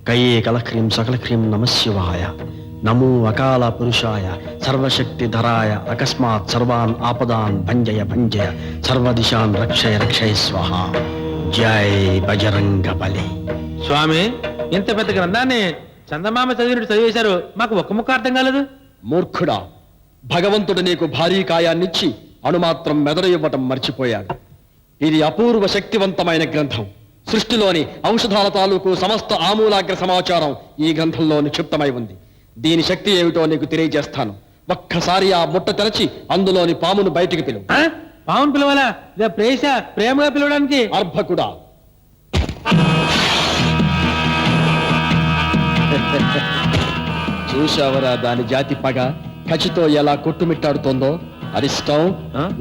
కయే కలక్రీం సకలక్రీం నమశివాయ. నమో అకాల పురుషాయ సర్వశక్తిధరాయ అకస్మాత్ సర్వాన్ ఆపదాన్ భంజయ భంజయ సర్వదిశాన్ రక్షయ రక్షయ స్వహ. జై బజరంగ బలి. స్వామి, ఇంత పెద్ద గ్రంథాన్ని చందమామ చదివినట్టు చదివేశారు, మాకు ఒక్క ముక్క అర్థం కాలేదు. మూర్ఖుడా, భగవంతుడు నీకు భారీ కాయాన్నిచ్చి అణుమాత్రం మెదడు ఇవ్వటం మర్చిపోయాడు. ఇది అపూర్వ శక్తివంతమైన గ్రంథం. సృష్టిలోని ఔషధాల తాలూకు సమస్త ఆమూలాగ్ర సమాచారం ఈ గ్రంథంలో నిక్షిప్తమై ఉంది. దీని శక్తి ఏమిటో నీకు తెలియజేస్తాను. ఒక్కసారి ఆ ముట్ట తెరచి అందులోని పామును బయటికి పిలువు. పామును పిలవాలా? ప్రేమగా పిలవడానికి? అర్భకుడా, చూశావరా దాని జాతి పగ కచితో ఎలా కొట్టుమిట్టాడుతోందో? అరిష్టం,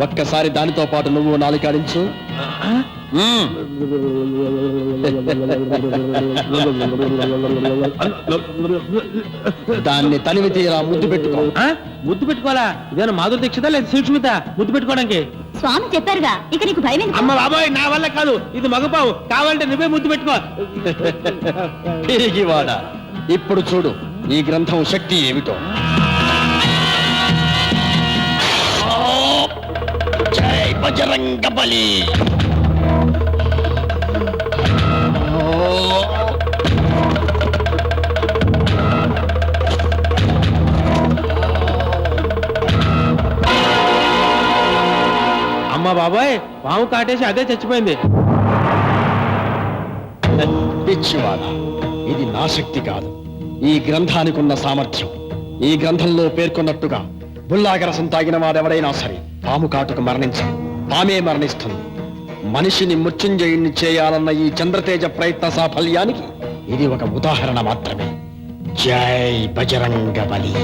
ఒక్కసారి దానితో పాటు నువ్వు నాలుకాడించు. దాన్ని తనివి తీరా ముద్దు పెట్టుకో. ముద్దు పెట్టుకోవాలా? ఇదేనా మాధురి దీక్షిత లేదా సూక్ష్మిత ముద్దు పెట్టుకోవడానికి? స్వామి చెప్పారుగా, ఇక నీకు భయం ఎందుకు? అమ్మ బాబాయ్, నా వల్ల కాదు, ఇది మగపావు. కావాలంటే నువ్వే ముద్దు పెట్టుకో. తిరిగివాడా, ఇప్పుడు చూడు ఈ గ్రంథం శక్తి ఏమిటో. జై బజరంగ బలి. అమ్మ బాబాయ్, పాము కాటేసి అదే చచ్చిపోయింది. పిచ్చివాడా, ఇది నా శక్తి కాదు, ఈ గ్రంథానికి ఉన్న సామర్థ్యం. ఈ గ్రంథంలో పేర్కొన్నట్టుగా బుల్లాగరసం తాగిన వాడెవడైనా సరే పాము కాటుకు మరణించదు, పామే మరణిస్తుంది. మనిషిని మృత్యుంజయుణ్ణి చేయాలన్న ఈ చంద్రతేజ ప్రయత్న సాఫల్యానికి ఇది ఒక ఉదాహరణ మాత్రమే. జై బజరంగ బలి.